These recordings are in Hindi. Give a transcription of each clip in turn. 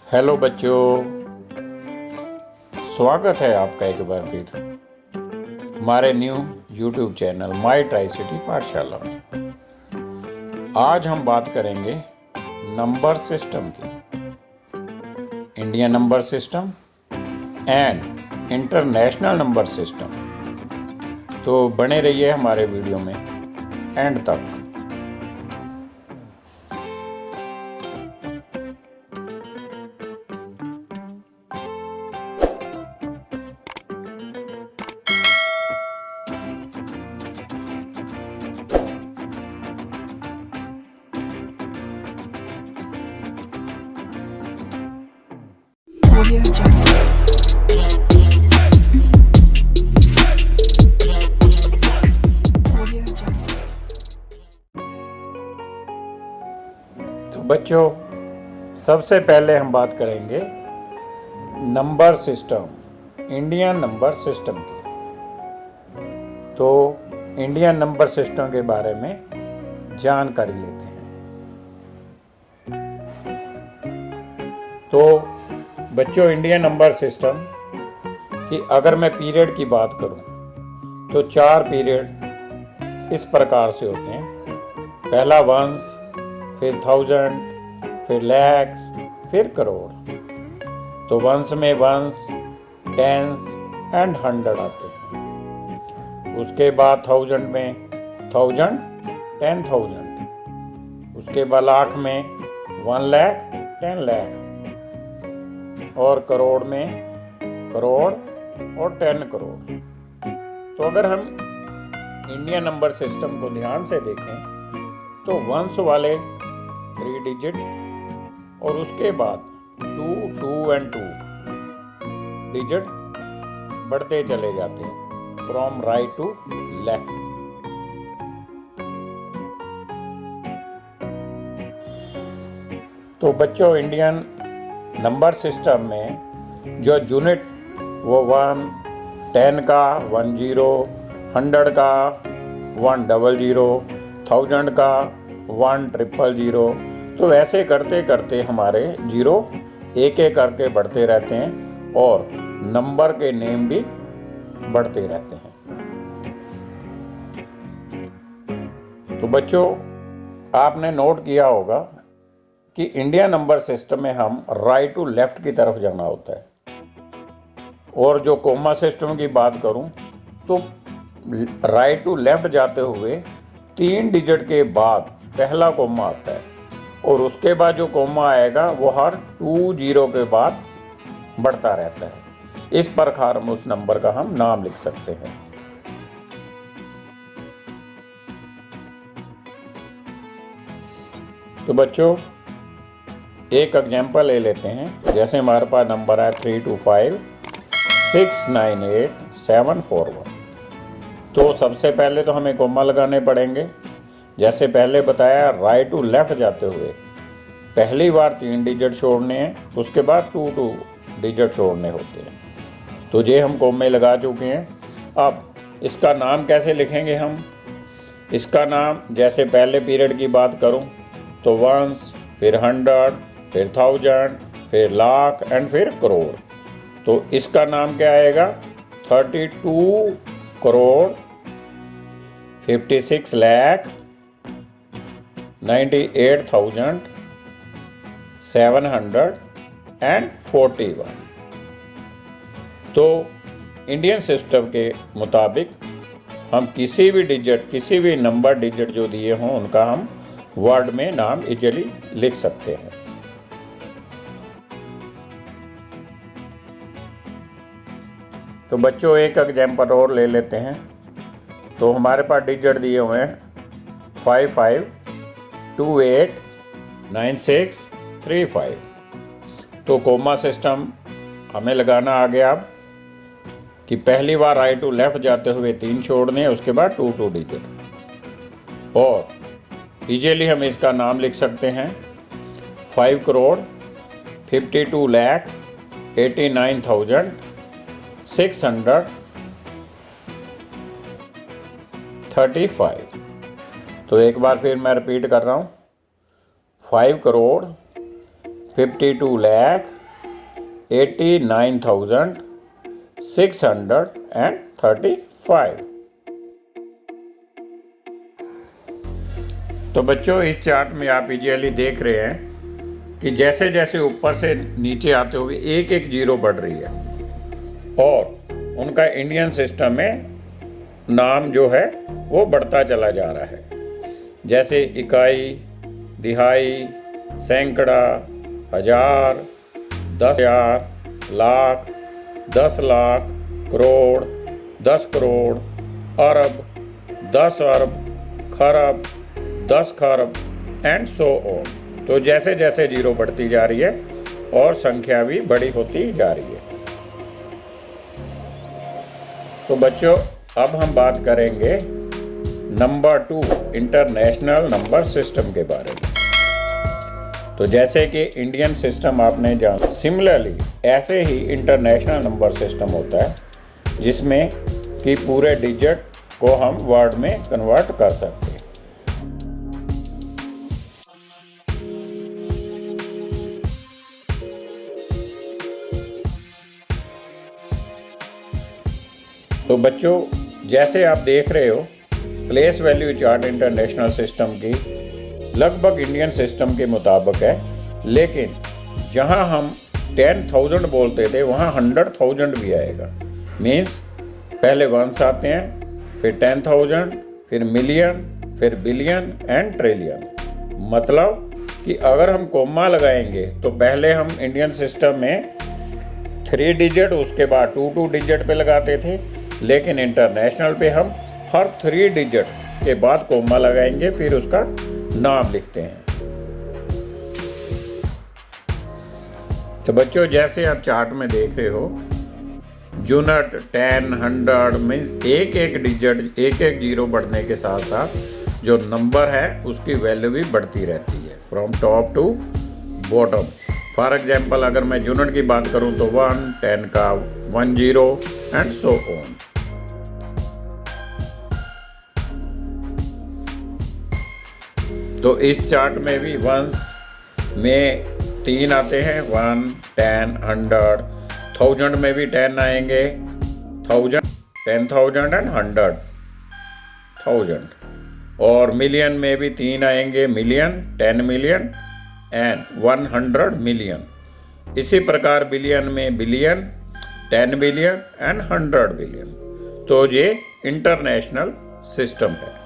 हेलो बच्चों, स्वागत है आपका एक बार फिर हमारे new YouTube channel my tri city पाठशाला में। आज हम बात करेंगे नंबर सिस्टम की, Indian number system and international number system. तो बने रहिए हमारे वीडियो में एंड तक। Audio Jungle. Audio Jungle. तो बच्चों, सबसे पहले हम बात करेंगे number system, Indian number system की। तो इंडियन नंबर सिस्टम के बारे में जानकारी लेते हैं। तो बच्चों, इंडियन नंबर सिस्टम की अगर मैं पीरियड की बात करूं तो 4 पीरियड इस प्रकार से होते हैं। पहला वंस, फिर 1000, फिर लैक्स, फिर करोड़। तो वंस में वंस, टेंस एंड 100 आते हैं। उसके बाद 1000 में 1000, 10,000। उसके बाद लाख में 1 लाख, 10 लाख। और करोड़ में करोड़ और 10 करोड़। तो अगर हम इंडियन नंबर सिस्टम को ध्यान से देखें तो वंस वाले 3 डिजिट और उसके बाद 2, 2 एंड 2 डिजिट बढ़ते चले जाते हैं फ्रॉम राइट टू लेफ्ट। तो बच्चों, इंडियन नंबर सिस्टम में जो यूनिट वो 1, 10 का 10, 100 का 100, 1000 का 1000। तो ऐसे करते करते हमारे जीरो एक एक करके बढ़ते रहते हैं और नंबर के नेम भी बढ़ते रहते हैं। तो बच्चों, आपने नोट किया होगा कि इंडियन नंबर सिस्टम में हम राइट टू लेफ्ट की तरफ जाना होता है। और जो कोमा सिस्टम की बात करूं तो राइट टू लेफ्ट जाते हुए 3 डिजिट के बाद पहला कोमा आता है और उसके बाद जो कोमा आएगा वो हर 2 जीरो के बाद बढ़ता रहता है। इस प्रकार हम उस नंबर का हम नाम लिख सकते हैं। तो बच्चों, एक एग्जाम्पल ले लेते हैं। जैसे हमारे पास नंबर है 325 698 741। तो सबसे पहले तो हमें कोमा लगाने पड़ेंगे। जैसे पहले बताया, राइट टू लेफ्ट जाते हुए पहली बार 3 डिजिट छोड़ने हैं, उसके बाद 2 डिजिट छोड़ने होते हैं। तो ये हम कोमे लगा चुके हैं। अब इसका नाम कैसे लिखेंगे हम? इसका नाम, जैसे पहले पीरियड की बात करूं तो वंस, फिर 100, फिर 1000, फिर लाख एंड फिर करोड़। तो इसका नाम क्या आएगा? 32 करोड़ 56 लाख 98,741। तो इंडियन सिस्टम के मुताबिक हम किसी भी डिजिट, किसी भी नंबर डिजिट जो दिए हों उनका हम वर्ड में नाम इजीली लिख सकते हैं। तो बच्चों, एक एग्जाम्पल और ले लेते हैं। तो हमारे पास डिजिट दिए हुए हैं 55289635। तो कोमा सिस्टम हमें लगाना आ गया अब कि पहली बार राइट टू लेफ्ट जाते हुए 3 छोड़ने, उसके बाद 2 डिजिट। और इजीली हम इसका नाम लिख सकते हैं 5 करोड़ 52 लाख 89,635। तो एक बार फिर मैं रिपीट कर रहा हूँ, 5 करोड़ 52 लाख 89,635। तो बच्चों इस चार्ट में आप इजीली देख रहे हैं कि जैसे जैसे ऊपर से नीचे आते हुए एक एक जीरो बढ़ रही है और उनका इंडियन सिस्टम में नाम जो है वो बढ़ता चला जा रहा है। जैसे इकाई, दिहाई, सैकड़ा, हजार, 10,000, लाख, 10 लाख, करोड़, 10 करोड़, अरब, 10 अरब, खरब, 10 खरब एंड सो ऑन। तो जैसे जैसे जीरो बढ़ती जा रही है और संख्या भी बड़ी होती जा रही है। तो बच्चों अब हम बात करेंगे नंबर 2 इंटरनेशनल नंबर सिस्टम के बारे में। तो जैसे कि इंडियन सिस्टम आपने जाना, सिमिलरली ऐसे ही इंटरनेशनल नंबर सिस्टम होता है जिसमें कि पूरे डिजिट को हम वर्ड में कन्वर्ट कर सकते हैं। तो बच्चों जैसे आप देख रहे हो place value chart international system की लगभग इंडियन सिस्टम के मुताबिक है, लेकिन जहां हम 10,000 बोलते थे वहां 100,000 भी आएगा। मीन्स पहले वंस आते हैं, फिर 10,000, फिर मिलियन, फिर बिलियन एंड ट्रिलियन। मतलब कि अगर हम कोमा लगाएंगे तो पहले हम इंडियन सिस्टम में 3 डिजिट उसके बाद 2 डिजिट पे लगाते थे, लेकिन इंटरनेशनल पे हम हर 3 डिजिट के बाद कोमा लगाएंगे, फिर उसका नाम लिखते हैं। तो बच्चों जैसे आप चार्ट में देख रहे हो यूनिट, 10, 100 मीन्स एक एक डिजिट, एक एक जीरो बढ़ने के साथ साथ जो नंबर है उसकी वैल्यू भी बढ़ती रहती है from top to bottom. For example अगर मैं यूनिट की बात करूं तो 1, 10 का 10 एंड सो ऑन। तो इस चार्ट में भी वंस में 3 आते हैं, 1, 10, 100, 1000 में भी 10 आएंगे, 1000, 10,000 एंड 100,000। और मिलियन में भी 3 आएंगे, मिलियन, 10 मिलियन एंड 100 मिलियन। इसी प्रकार बिलियन में बिलियन, 10 बिलियन एंड 100 बिलियन। तो ये इंटरनेशनल सिस्टम है।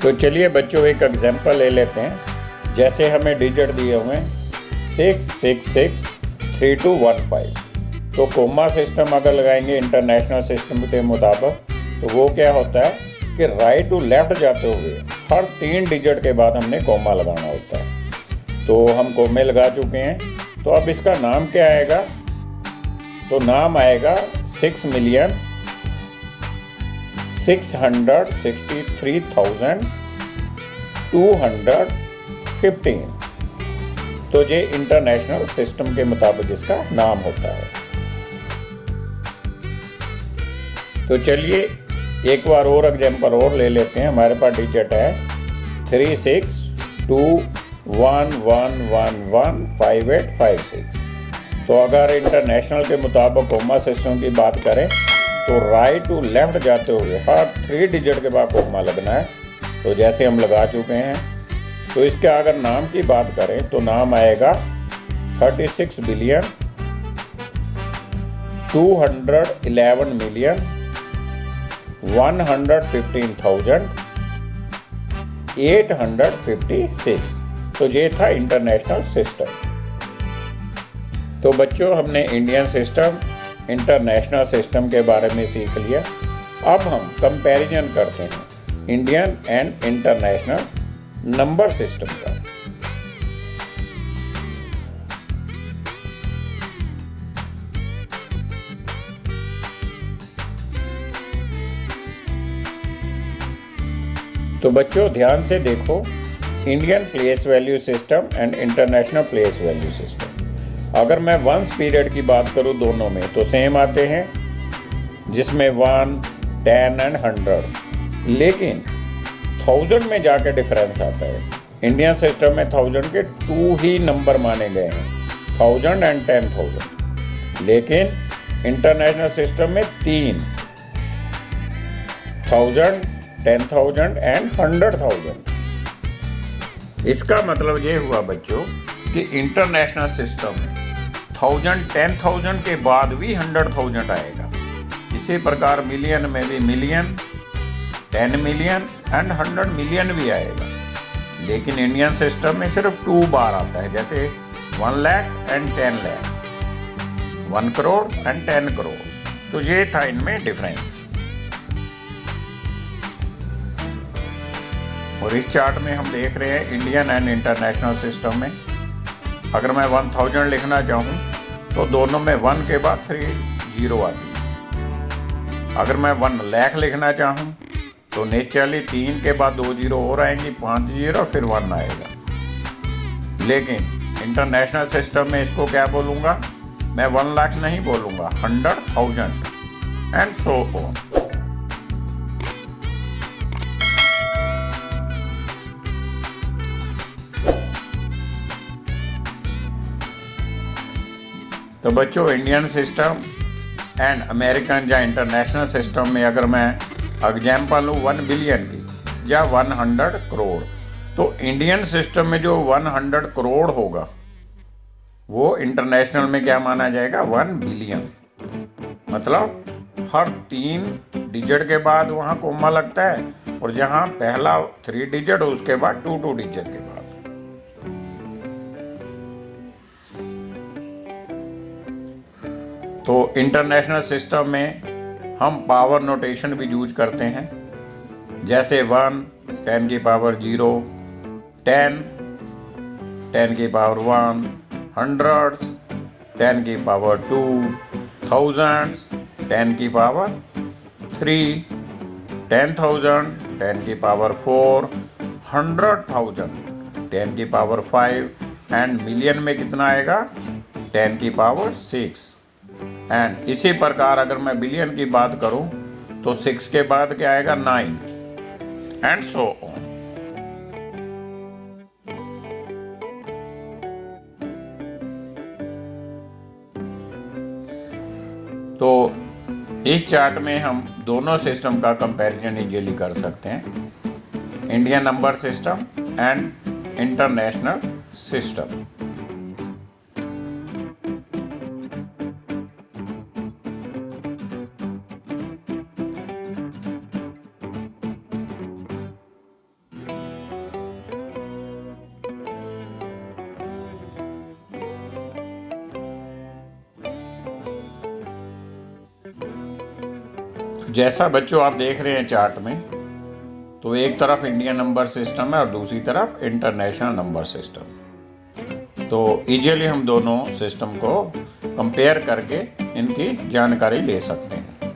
तो चलिए बच्चों एक एग्जांपल ले लेते हैं। जैसे हमें डिजिट दिए हुए हैं 6663215, तो कोमा सिस्टम अगर लगाएंगे इंटरनेशनल सिस्टम के मुताबिक तो वो क्या होता है कि राइट टू लेफ्ट जाते हुए हर 3 डिजिट के बाद हमने कोमा लगाना होता है। तो हम कोमे लगा चुके हैं, तो अब इसका नाम क्या आएगा? तो नाम आएगा 6,663,215। तो ये इंटरनेशनल सिस्टम के मुताबिक इसका नाम होता है। तो चलिए एक बार और एग्जांपल और ले लेते हैं। हमारे पास डिजिट है 3621115856। तो अगर इंटरनेशनल के मुताबिक कोमा सिस्टम की बात करें तो राइट टू लेफ्ट जाते हुए हर 3 डिजिट के बाद कोमा लगना है। तो जैसे हम लगा चुके हैं, तो इसके अगर नाम की बात करें तो नाम आएगा 36 बिलियन 211 मिलियन 115,856। तो ये था इंटरनेशनल सिस्टम। तो बच्चों हमने इंडियन सिस्टम, इंटरनेशनल सिस्टम के बारे में सीख लिया। अब हम कंपैरिजन करते हैं Indian and international number system का। तो बच्चों ध्यान से देखो, Indian place value system and international place value system. अगर मैं वंस पीरियड की बात करूं दोनों में तो सेम आते हैं, जिसमें 1, 10 एंड 100, लेकिन 1000 में जाके डिफरेंस आता है। इंडियन सिस्टम में 1000 के 2 ही नंबर माने गए हैं, 1000 एंड 10,000, लेकिन इंटरनेशनल सिस्टम में 3, 1000, 10,000 एंड 100,000। इसका मतलब ये हुआ बच्चों कि इंटरनेशनल सिस्टम में 1000, 10,000 के बाद भी 100,000 आएगा। इसी प्रकार मिलियन में भी मिलियन, 10 मिलियन एंड 100 मिलियन भी आएगा, लेकिन इंडियन सिस्टम में सिर्फ 2 बार आता है, जैसे 1 लाख एंड 10 लाख, 1 करोड़ एंड 10 करोड़। तो ये था इनमें डिफरेंस। और इस चार्ट में हम देख रहे हैं इंडियन एंड इंटरनेशनल सिस्टम में, अगर मैं 1000 लिखना चाहूँ तो दोनों में 1 के बाद 3 जीरो आती है। अगर मैं 1 लाख लिखना चाहूँ तो नेचुरली 3 के बाद 2 जीरो और आएंगी, 5 जीरो, फिर 1 आएगा। लेकिन इंटरनेशनल सिस्टम में इसको क्या बोलूँगा, मैं 1 लाख नहीं बोलूँगा, 100,000 एंड सो ऑन। तो बच्चों इंडियन सिस्टम एंड अमेरिकन या इंटरनेशनल सिस्टम में अगर मैं एग्जाम्पल लूँ 1 बिलियन की या 100 करोड़, तो इंडियन सिस्टम में जो 100 करोड़ होगा वो इंटरनेशनल में क्या माना जाएगा, 1 बिलियन। मतलब हर 3 डिजिट के बाद वहाँ कोमा लगता है, और जहाँ पहला 3 डिजिट उसके बाद 2 डिजिट के बाद। तो इंटरनेशनल सिस्टम में हम पावर नोटेशन भी यूज करते हैं, जैसे 1 10 की पावर 0, 10 10 की पावर 1, हंड्रेड्स 10 की पावर 2, थाउजेंड्स 10 की पावर 3, 10,000 10 की पावर 4, 100,000 10 की पावर 5, एंड मिलियन में कितना आएगा, 10 की पावर 6। एंड इसी प्रकार अगर मैं बिलियन की बात करूं तो 6 के बाद क्या आएगा, 9 एंड सो ऑन। तो इस चार्ट में हम दोनों सिस्टम का कंपैरिजन इजीली कर सकते हैं, Indian number system and international system. जैसा बच्चों आप देख रहे हैं चार्ट में, तो एक तरफ इंडियन नंबर सिस्टम है और दूसरी तरफ इंटरनेशनल नंबर सिस्टम। तो इजीली हम दोनों सिस्टम को कंपेयर करके इनकी जानकारी ले सकते हैं।